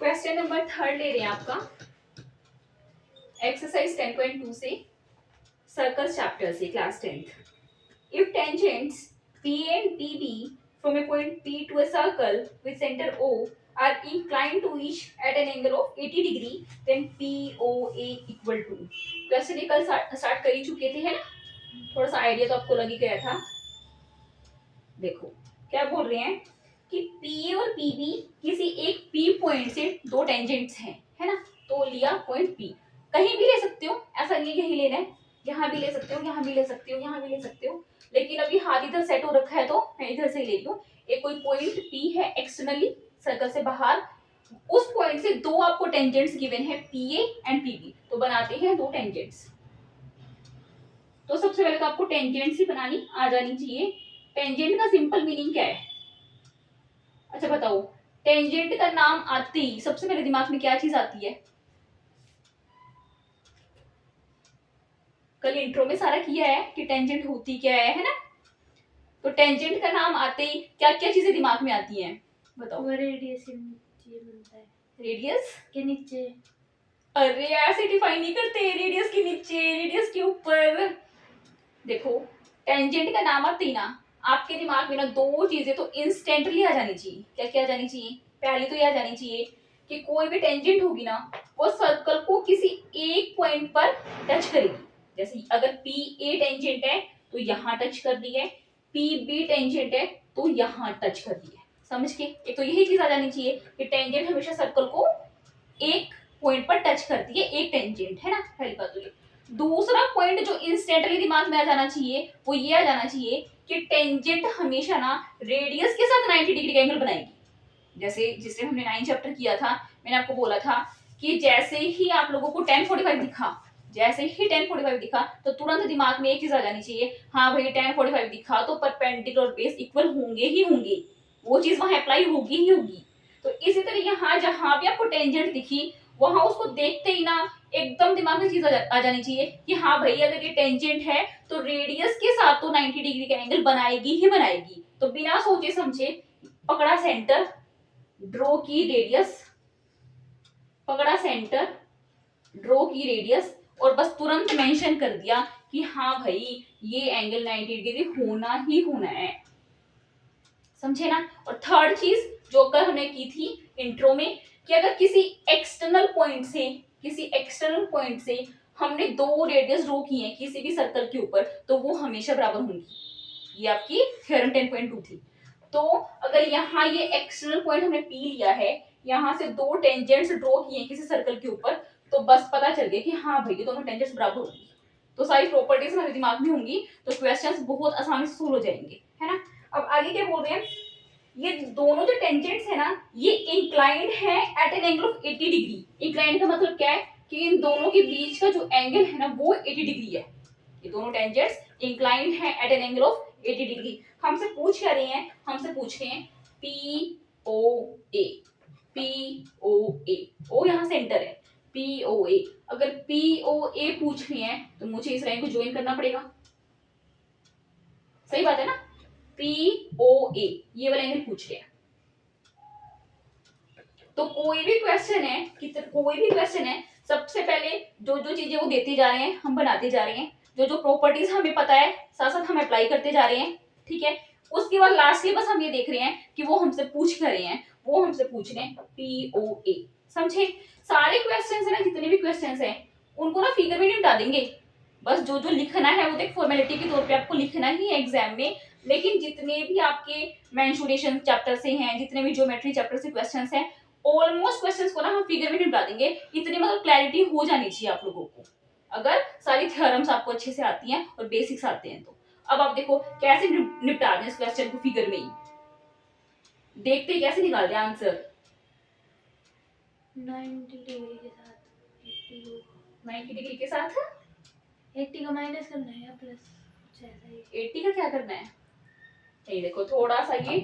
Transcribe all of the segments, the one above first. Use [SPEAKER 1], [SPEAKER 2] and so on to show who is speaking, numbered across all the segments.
[SPEAKER 1] Question number 3 ले रहे हैं आपका एक्सरसाइज 10.2 से सर्कल चैप्टर से class 10th। If tangents P and PB from a point P to a circle with center O are inclined to each at an angle of 80 degree, then POA equal to। Question ये कल start कर ही चुके थे, है ना? थोड़ा सा idea तो आपको लग ही गया था। देखो क्या बोल रहे हैं कि P और PB किसी एक P पॉइंट से दो टेंजेंट्स हैं, है ना? तो लिया पॉइंट P, कहीं भी ले सकते हो, ऐसा नहीं यही लेना है, यहाँ भी ले सकते हो, यहाँ भी ले सकते हो, यहाँ भी ले सकते हो, लेकिन अभी हाथ इधर सेट हो रखा है तो मैं इधर से ले रही हूँ। एक कोई पॉइंट P है एक्सटर्नली सर्कल से बाहर, उस पॉइंट से दो आपको टेंजेंट्स गिवन है PA एंड PB, तो बनाते हैं दो टेंजेंट्स। तो सबसे पहले तो आपको टेंजेंट्स ही बनानी आ जानी चाहिए। टेंजेंट का सिंपल मीनिंग क्या है? अच्छा बताओ, टेंजेंट का नाम आते ही सबसे पहले दिमाग में क्या चीज आती है? कल इंट्रो में सारा किया है कि टेंजेंट होती क्या है ना? तो टेंजेंट का नाम आते ही क्या क्या चीजें दिमाग में आती हैं बताओ?
[SPEAKER 2] रेडियस के नीचे बनता है।
[SPEAKER 1] रेडियस
[SPEAKER 2] के नीचे?
[SPEAKER 1] अरे ऐसे डिफाइन नहीं करते, रेडियस के नीचे, रेडियस के ऊपर। देखो टेंजेंट का नाम आते ही ना आपके दिमाग में ना दो चीजें तो इंस्टेंटली आ जानी चाहिए। क्या क्या आ जानी चाहिए? पहली तो ये आ जानी चाहिए कि कोई भी टेंजेंट होगी ना वो सर्कल को किसी एक पॉइंट पर टच करेगी। जैसे अगर पी ए टेंजेंट है तो यहाँ टच कर दी है, पी बी टेंजेंट है तो यहाँ टच कर दी है। समझ के? एक तो यही चीज आ जानी चाहिए कि टेंजेंट हमेशा सर्कल को एक पॉइंट पर टच करती है, एक टेंजेंट, है ना? पहली बात तो ये। दूसरा पॉइंट जो इंस्टेंटली दिमाग में आ जाना चाहिए वो ये आ जाना चाहिए कि टेंजेंट हमेशा ना रेडियस के साथ 90 डिग्री का एंगल बनाएगी। जैसे जिससे हमने 9 चैप्टर किया था, मैंने आपको बोला था कि जैसे ही आप लोगों को 10:45 दिखा, जैसे ही 10:45 दिखा तो तुरंत दिमाग में एक चीज आ जानी चाहिए, हाँ भाई 10:45 दिखा तो परपेंडिकुलर बेस इक्वल होंगे ही होंगे, वो चीज वहां अप्लाई होगी ही होगी। तो इसी तरह यहाँ जहां भी आपको टेंजेंट दिखी वहां उसको देखते ही ना एकदम दिमाग में चीज आ जानी चाहिए कि हाँ भाई अगर ये टेंजेंट है तो रेडियस के साथ तो 90 डिग्री का एंगल बनाएगी ही बनाएगी। तो बिना सोचे समझे पकड़ा सेंटर, ड्रॉ की रेडियस, पकड़ा सेंटर, ड्रॉ की रेडियस और बस तुरंत मेंशन कर दिया कि हाँ भाई ये एंगल 90 डिग्री होना ही होना है। समझे ना? और थर्ड चीज जो कल हमने की थी इंट्रो में कि अगर किसी एक्सटर्नल पॉइंट से हमने दो रेडियस ड्रॉ किए हैं किसी भी सर्कल के ऊपर तो वो हमेशा बराबर होंगी। ये आपकी थ्योरम 10.2 थी। तो अगर यहाँ ये एक्सटर्नल पॉइंट हमने पी लिया है, यहाँ से दो टेंजेंट्स ड्रॉ किए हैं किसी सर्कल के ऊपर, तो बस पता चल गया कि हाँ भाई ये दोनों टेंजेंट्स बराबर होंगी। तो सारी प्रॉपर्टीज हमारे दिमाग में होंगी तो क्वेश्चंस बहुत आसानी से सोल्व हो जाएंगे, है ना? अब आगे क्या बोल रहे हैं, ये दोनों जो टेंजेंट्स है ना ये इंक्लाइंड है at an angle of 80 degree. Inclined का मतलब क्या है कि इन दोनों के बीच का जो एंगल है ना वो 80 डिग्री है। ये दोनों टेंजेंट्स इंक्लाइंड है at an angle of 80 degree. हमसे पूछ क्या रहे हैं? हमसे पूछ रहे हैं पी ओ ए, पी ओ ए, ओ यहाँ सेंटर है, पी ओ ए। अगर पी ओ ए पूछ रहे हैं तो मुझे इस लाइन को ज्वाइन करना पड़ेगा, सही बात है ना? POA ये वाला एंगल पूछ रहे हैं। तो कोई भी क्वेश्चन है सबसे पहले जो जो चीजें वो देते जा रहे हैं हम बनाते जा रहे हैं, जो जो प्रॉपर्टीज हमें पता है साथ साथ हम अप्लाई करते जा रहे हैं, ठीक है? उसके बाद लास्टली बस हम ये देख रहे हैं कि वो हमसे पूछ कर रहे हैं, वो हमसे पूछ रहे हैं POA। समझे? सारे क्वेश्चंस है ना, जितने भी क्वेश्चंस हैं उनको ना फिगर में निपटा देंगे। बस जो जो लिखना है वो तो एक फॉर्मेलिटी के तौर पे आपको लिखना ही है एग्जाम में, लेकिन जितने भी आपके मेंसुरेशन चैप्टर से हैं, जितने भी ज्योमेट्री चैप्टर से क्वेश्चंस हैं, ऑलमोस्ट क्वेश्चंस को ना हम फिगर में निपटा देंगे। इतनी मतलब क्लैरिटी हो जानी चाहिए आप लोगों को अगर सारी थ्योरम्स आपको अच्छे से आती हैं और बेसिक्स आते हैं तो। अब आप देखो कैसे निपटा दें इस क्वेश्चन को फिगर में ही, देखते ही कैसे निकाल दें आंसर।
[SPEAKER 2] 90 डिग्री के साथ 80 को
[SPEAKER 1] 90 डिग्री के साथ
[SPEAKER 2] 80 का माइनस करना है या प्लस?
[SPEAKER 1] 80 का क्या करना है? ये देखो थोड़ा सा ये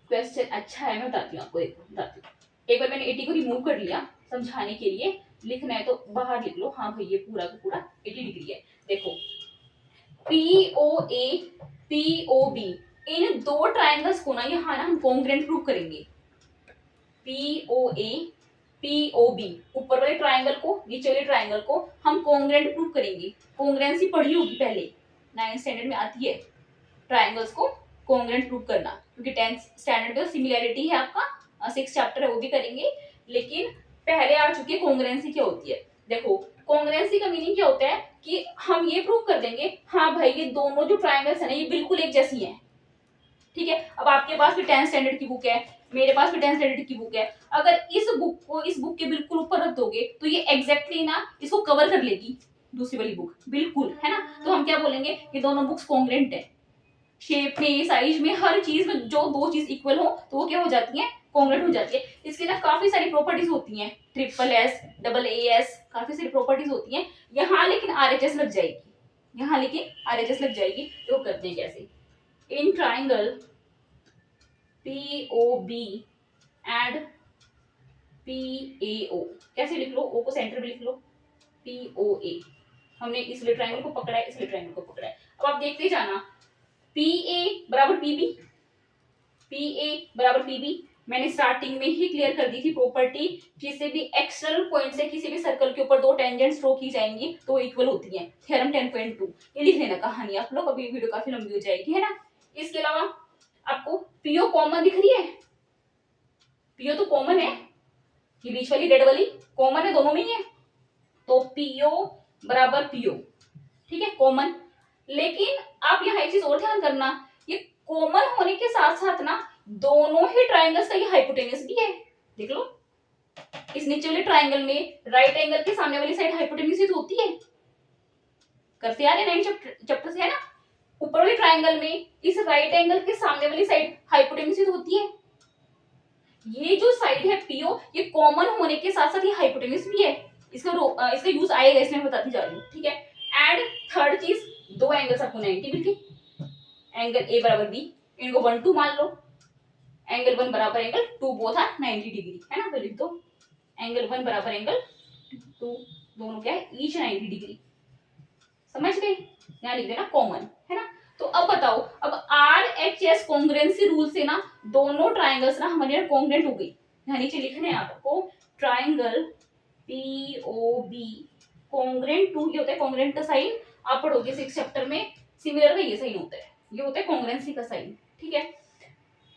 [SPEAKER 1] क्वेश्चन अच्छा है, मैं बताती हूँ आपको, देखो बताती हूँ। एक बार मैंने 80 को रिमूव कर लिया समझाने के लिए, लिखना है तो बाहर लिख लो, हाँ भाई ये पूरा का पूरा 80 डिग्री है। देखो POA POB इन दो ट्रायंगल्स को ना यहाँ ना हम कॉन्ग्रुएंट प्रूव करेंगे। POA POB, ऊपर वाले ट्राइंगल को नीचे वाले ट्राइंगल को हम कॉन्ग्रेंट प्रूव करेंगे। कॉन्ग्रेंसी पढ़ी होगी पहले, 9th स्टैंडर्ड में आती है ट्राइंगल्स को कॉन्ग्रेंट प्रूव करना, क्योंकि 10th स्टैंडर्ड में सिमिलैरिटी है आपका, 6 चैप्टर है वो भी करेंगे, लेकिन पहले आ चुकी है कॉन्ग्रेंसी क्या होती है। देखो कॉन्ग्रेंसी का मीनिंग क्या होता है कि हम ये प्रूव कर देंगे हाँ भाई ये दोनों जो ट्राइंगल्स है ना ये बिल्कुल एक जैसी हैं। ठीक है, अब आपके पास भी 10th स्टैंडर्ड की बुक है, मेरे पास भी 10th स्टैंडर्ड की बुक है, अगर इस बुक को इस बुक के बिल्कुल ऊपर रख दोगे तो ये एग्जैक्टली ना इसको कवर कर लेगी दूसरी वाली बुक, बिल्कुल, है ना। तो हम क्या बोलेंगे कि दोनों बुक्स कॉन्ग्रेंट है, शेप में साइज में हर चीज में जो दो चीज इक्वल हो तो वो क्या हो जाती है, कॉन्ग्रेंट हो जाती है। इसके ना काफी सारी प्रॉपर्टीज होती हैं, SSS, AAS, काफी सारी प्रॉपर्टीज होती हैं। यहाँ लेकिन RHS लग जाएगी, यहाँ लेकिन RHS लग जाएगी। तो करते हैं कैसे, in triangle POB and PAO, कैसे लिख लो, ओ को सेंटर में लिख लो, POA, हमने इसलिए ट्राइंगल को पकड़ा है, इसलिए ट्राइंगल को पकड़ा है। अब आप देखते जाना, PA बराबर PB, PA बराबर PB, मैंने स्टार्टिंग में ही क्लियर कर दी थी प्रॉपर्टी, किसी भी एक्सटर्नल पॉइंट से किसी भी सर्कल के ऊपर दो टेंजेंट्स ड्रॉ की जाएंगी तो इक्वल होती हैं, थ्योरम 10.2। ये लिख लेना कहानी आप लोग, अभी वीडियो काफी लंबी हो जाएगी, है ना। इसके अलावा आपको PO कॉमन दिख रही है, PO तो कॉमन है, ये बीच वाली रेड वाली कॉमन है, दोनों में ही है, तो PO बराबर PO, ठीक है, कॉमन। लेकिन आप यहाँ एक चीज और ध्यान करना, ये कॉमन होने के साथ साथ ना दोनों ही ट्राइंगल्स का ये हाइपोटेन्यूज भी है, देख लो, इस नीचे वाले ट्राइंगल में राइट एंगल के सामने वाली साइड हाइपोटेन्यूज तो होती है, करते आ रहे 9 चैप्टर से, है ना। ऊपर वाले ट्राइंगल में इस राइट एंगल के सामने वाली साइड हाइपोटेन्यूज होती है। ये जो साइड है PO, ये कॉमन होने के साथ साथ ये हाइपोटेन्यूज भी है, इसका यूज आएगा, इसमें मैं बताती जा रही हूँ, ठीक है। एंड थर्ड चीज, दो एंगल्स आपको 90 मिलके, एंगल A बराबर B, इनको 1 2 मान लो, एंगल 1 बराबर एंगल 2 बोथ आर 90 डिग्री, है ना। तो लिख दो एंगल 1 बराबर एंगल 2, दोनों क्या है, ईच 90 डिग्री, समझ गए, यहाँ लिख देना कॉमन, है ना। तो अब बताओ, अब RHS कॉन्ग्रेंसी रूल से ना दोनों ट्राइंगल्स ना हमारे कॉन्ग्रेंट हो गई। यहाँ नीचे लिखने हैं आपको, ट्राइंगल POB कॉन्ग्रेंट टू, ये होता है कॉन्ग्रेंट का साइन, आप पढ़ोगे 6 चैप्टर में, सिमिलर का ये साइन होता है, ये होता है कॉन्ग्रेंसी का साइन, ठीक है।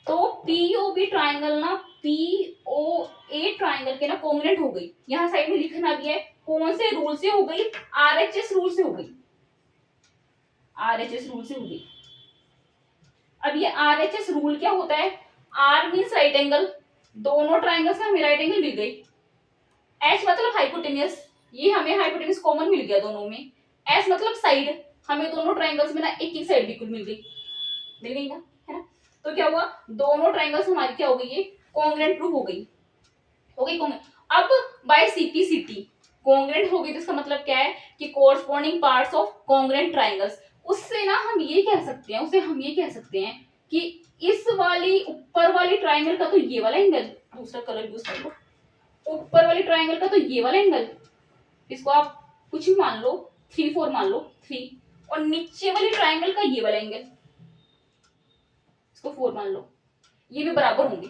[SPEAKER 1] तो POB ट्राइंगल ना POA ट्राइंगल के ना कॉन्ग्रेंट हो गई, यहाँ साइड में लिखना भी है कौन से रूल से हो गई, RHS रूल से हो गई, RHS रूल से हो गई। अब ये RHS रूल क्या होता है, R मींस राइट एंगल, दोनों ट्राइंगल्स में हमें राइट एंगल मिल गई, H मतलब हाइपोटेन्यूज, ये हमें हाइपोटेन्यूज कॉमन मिल गया दोनों में, S मतलब साइड, हमें दोनों ट्राइंगल्स में ना एक एक साइड बिल्कुल मिल गई ना, है ना। तो क्या हुआ, दोनों ट्राइंगल्स हमारी क्या हो गई, ये कॉन्ग्रेंट प्रूव हो गई कॉन्ग्रेंट। अब बाय CPCT कॉन्ग्रेंट हो गई, तो इसका मतलब क्या है कि corresponding parts of congruent triangles, उससे ना हम ये कह सकते हैं, उससे हम ये कह सकते हैं कि इस वाली ऊपर वाली ट्राइंगल का तो ये वाला एंगल, दूसरा कलर यूज कर लो, ऊपर वाली ट्राइंगल का तो ये वाला एंगल, इसको आप कुछ भी मान लो, 3 4 मान लो 3, और नीचे वाली ट्राइंगल का ये वाला एंगल, इसको 4 मान लो, ये भी बराबर होंगे,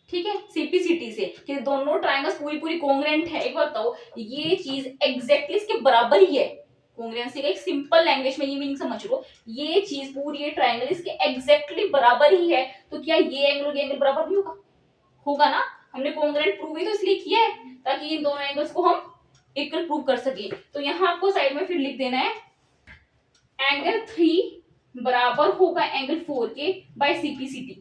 [SPEAKER 1] ठीक है। CPCT से कि दोनों ट्राइंगल्स पूरी पूरी कॉन्ग्रेंट है। एक बात बताओ, ये चीज एग्जैक्टली इसके बराबर ही है, कॉन्ग्रेंसी का एक सिंपल लैंग्वेज में ये मीनिंग समझ लो, ये चीज पूरी ये ट्राइंगल इसके एग्जैक्टली बराबर ही है, तो क्या ये एंगल और ये एंगल बराबर नहीं होगा, होगा ना। हमने कॉन्ग्रेंट प्रूव ही तो इसलिए किया है ताकि इन दोनों एंगल्स को हम इक्वल प्रूव कर सके। तो यहाँ आपको साइड में फिर लिख देना है एंगल 3 बराबर होगा एंगल 4 के by CPCT,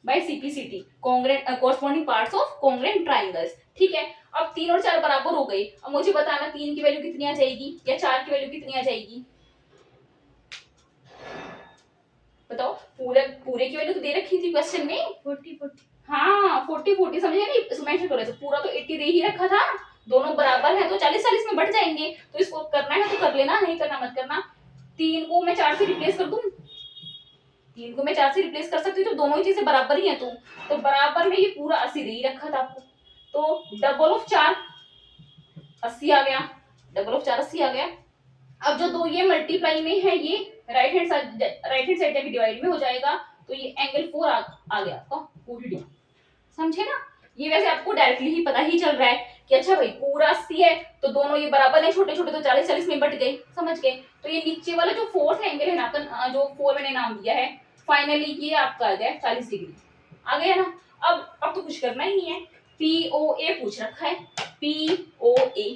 [SPEAKER 1] by CPCT corresponding parts of congruent triangles, ठीक है। अब 3 और 4 बराबर हो गई, अब मुझे बताना 3 की वैल्यू कितनी आ जाएगी या 4 की वैल्यू कितनी आ जाएगी, बताओ। पूरे की वैल्यू तो दे रखी थी क्वेश्चन में,
[SPEAKER 2] 40
[SPEAKER 1] हाँ 40 समझे नहीं, मेंशन करो, पूरा तो 80 दे ही रखा था, दोनों बराबर है तो 40 में बढ़ जाएंगे, तो इसको करना है तो कर लेना, नहीं करना मत करना। 3 को मैं 4 से रिप्लेस कर दूं, 3 को मैं 4 से रिप्लेस कर सकती हूँ, तो दोनों ही चीजें बराबर ही है, तो बराबर में ये पूरा 80 दे ही रखा था आपको, तो डबल ऑफ 4 80 आ गया, डबल ऑफ 4 80 आ गया। अब जो दो ये मल्टीप्लाई में है, ये राइट हैंड साइड जाके डिवाइड में हो जाएगा, तो ये एंगल 4 आ गया आपका 40 डिग्री, समझे ना। ये वैसे आपको डायरेक्टली ही पता ही चल रहा है कि अच्छा भाई पूरा 80 है तो दोनों ये बराबर है, छोटे छोटे तो 40-40 में बट गए, समझ गए। तो ये नीचे वाला जो फोर्थ एंगल है ना आपका, जो 4 मैंने नाम दिया है, फाइनली ये आपका आ गया 40 डिग्री, आ गया ना। अब तो कुछ करना ही नहीं है, POA पूछ रखा है, POA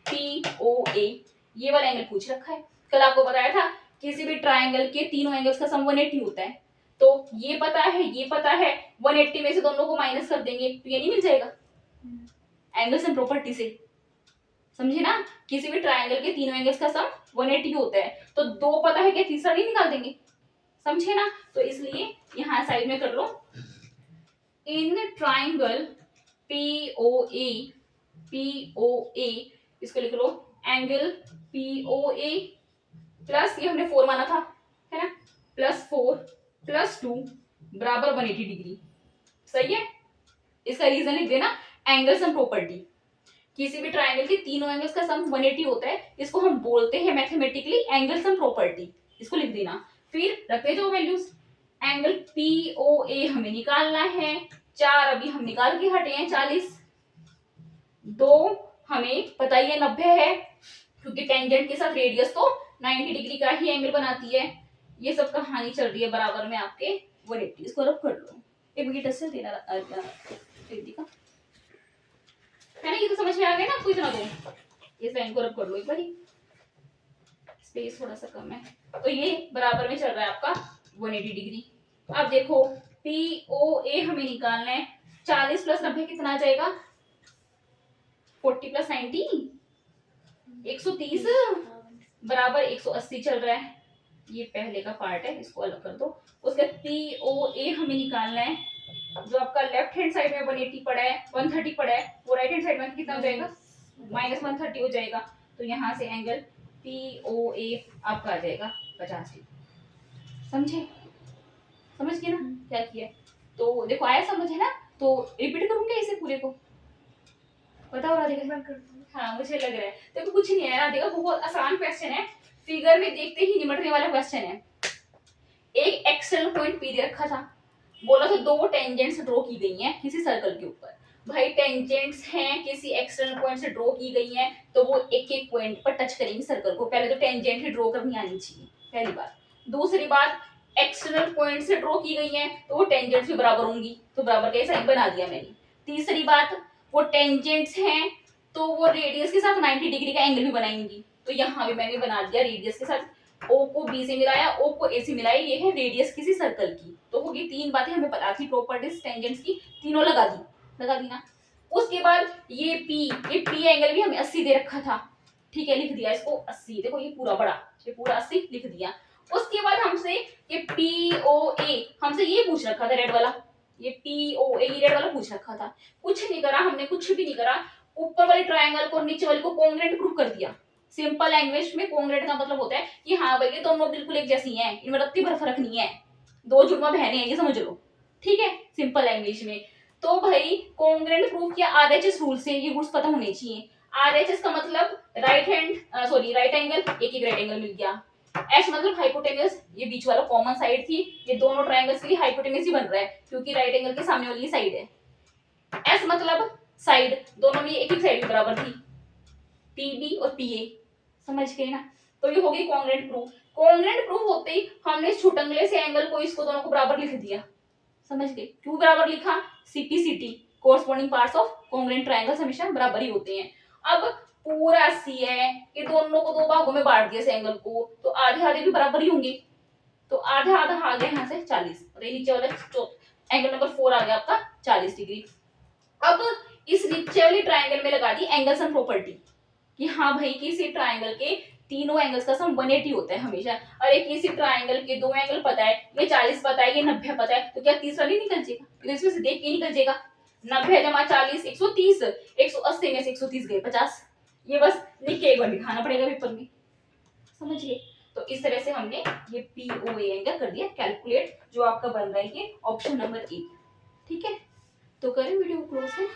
[SPEAKER 1] POA ये वाला एंगल पूछ रखा है। कल आपको बताया था किसी भी ट्राइंगल के तीनों एंगल्स का सम 180 होता है, तो ये पता है, ये पता है, 180 में से दोनों को माइनस कर देंगे तो ये नहीं मिल जाएगा एंगल्स एंड प्रॉपर्टी से, समझे ना। किसी भी ट्राइंगल के तीनों एंगल्स का सम 180 होता है, तो दो पता है क्या, तीसरा नहीं निकाल देंगे, समझे ना। तो इसलिए यहाँ साइड में कर लो, इन ट्राइंगल POA इसको लिख लो, एंगल POA प्लस ये हमने 4 माना था, है ना, +4 +2 बराबर 180 डिग्री, सही है। इसका रीजन लिख देना, एंगल्स एंड प्रॉपर्टी। किसी भी ट्राइंगल के तीनों एंगल्स का सम 180 होता है, इसको हम बोलते हैं मैथमेटिकली एंगल्स एंड प्रॉपर्टी, इसको लिख देना। फिर रखते जाओ वैल्यूज, एंगल POA हमें निकालना है, 4 अभी हम निकाल के हटे हैं, 40, 2 हमें पता ही है 90 है, क्योंकि टेंजेंट के साथ रेडियस तो 90 डिग्री का ही एंगल बनाती है। ये सब कहानी चल रही है बराबर में आपके 180, इसको रब कर लो, एक मिनट से देना का है ना, ये तो समझ में आ गया ना आपको इतना। तो इस लाइन को रब कर लो एक बार, स्पेस थोड़ा सा कम है, तो ये बराबर में चल रहा है आपका 180 डिग्री। अब देखो POA हमें निकालना है, 40 + 90 कितना आ जाएगा, 40 + 90 130 बराबर 180 चल रहा है। ये पहले का पार्ट है, इसको अलग कर दो। उसके POA हमें निकालना है, जो आपका लेफ्ट हैंड साइड में 180 पड़ा है, 130 पड़ा है, वो राइट हैंड साइड में कितना हो जाएगा, -130 हो जाएगा। तो यहाँ से एंगल POA आपका आ जाएगा 50 डिग्री, समझे, समझ गए ना क्या किया। तो देखो आया समझ, है ना। तो रिपीट करूँ क्या इसे पूरे को, पता हो राधिका। हाँ मुझे लग रहा है, देखो कुछ नहीं है राधिका, बहुत आसान क्वेश्चन है, फिगर में देखते ही निमटने वाला क्वेश्चन है। एक एक्सटर्नल पॉइंट P दे रखा था, बोला तो 2 टेंजेंट्स ड्रॉ की गई हैं किसी सर्कल के ऊपर। भाई टेंजेंट्स हैं किसी एक्सटर्नल पॉइंट से ड्रॉ की गई हैं, तो वो एक एक पॉइंट पर टच करेंगी सर्कल को। पहले तो टेंजेंट ही ड्रॉ करनी आनी चाहिए, पहली बात। दूसरी बात, एक्सटर्नल पॉइंट से ड्रॉ की गई हैं तो वो टेंजेंट्स भी बराबर होंगी, तो बराबर का साइन बना दिया मैंने। तीसरी बात, वो टेंजेंट्स हैं तो वो रेडियस के साथ 90 डिग्री का एंगल भी बनाएंगी, तो यहाँ भी मैंने बना दिया रेडियस के साथ, O को B से मिलाया, O को A से मिलाया, ये है रेडियस किसी सर्कल की। तो होगी 3 बातें हमें पता थी प्रॉपर्टीज टेंजेंट्स की, तीनों लगा दी ना। उसके बाद ये P एंगल भी हमें 80 दे रखा था, ठीक है, लिख दिया इसको 80, देखो ये पूरा बड़ा, ये पूरा 80 लिख दिया। उसके बाद हमसे ये POA हमसे ये पूछ रखा था रेड वाला, ये POA ये रेड वाला पूछ रखा था। कुछ नहीं करा हमने, कुछ भी नहीं करा, ऊपर वाले ट्रायंगल को नीचे वाले को कॉन्ग्रुएंट प्रूव कर दिया। सिंपल लैंग्वेज में कॉन्ग्रुएंट का मतलब होता है कि हाँ भाई ये दोनों बिल्कुल एक जैसी हैं, इनमें रत्ती भर फर्क नहीं है, 2 जुड़वा बहनें हैं, ये समझ लो, ठीक है, सिंपल लैंग्वेज में। तो भाई कॉन्ग्रुएंट प्रूव किया RHS रूल से, ये रूल्स पता होने चाहिए। RHS का मतलब राइट एंगल, एक ही राइट एंगल मिल गया। H मतलब हाइपोटेन्यूस, ये बीच वाला कॉमन साइड थी, ये दोनों ट्रायंगल्स के लिए हाइपोटेन्यूस ही बन रहा है क्योंकि राइट एंगल के सामने वाली साइड है। S मतलब साइड, दोनों में एक ही साइड बराबर थी, PB और PA, समझ गए ना। तो ये हो गई कॉन्ग्रुएंट प्रूफ। कॉन्ग्रुएंट प्रूफ होते ही हमने इस छुटंगले से एंगल को इसको दोनों को बराबर लिख दिया, समझ गए। क्यों बराबर लिखा, CP/CT corresponding parts of congruent triangles हमेशा बराबर ही होते हैं। अब पूरा 80 है, ये दोनों को 2 भागों में बांट दिया इस एंगल को, तो आधे आधे भी बराबर ही होंगे, तो आधा आधा आ गया यहाँ से 40, और ये नीचे वाला एंगल नंबर 4 आ गया आपका 40 डिग्री। अब इस नीचे वाली ट्रायंगल में लगा दी एंगल्स एंड प्रॉपर्टी कि हाँ भाई किसी ट्रायंगल के तीनों एंगल्स का सम 180 होता है हमेशा। अरे किसी ट्रायंगल के 2 एंगल पता है, ये 40 पता है, ये 90 पता है, तो क्या तीसरा नहीं निकल जाएगा, तो इसमें से देख के निकल जाएगा। 90 जमा 40 130, 180 में से 130 गए 50, ये बस लिख के एक बार दिखाना पड़ेगा पेपर में, समझिए। तो इस तरह से हमने ये POA एंगल कर दिया कैलकुलेट, जो आपका बन रहा है ये ऑप्शन नंबर 1, ठीक है। तो करें वीडियो क्लोज है।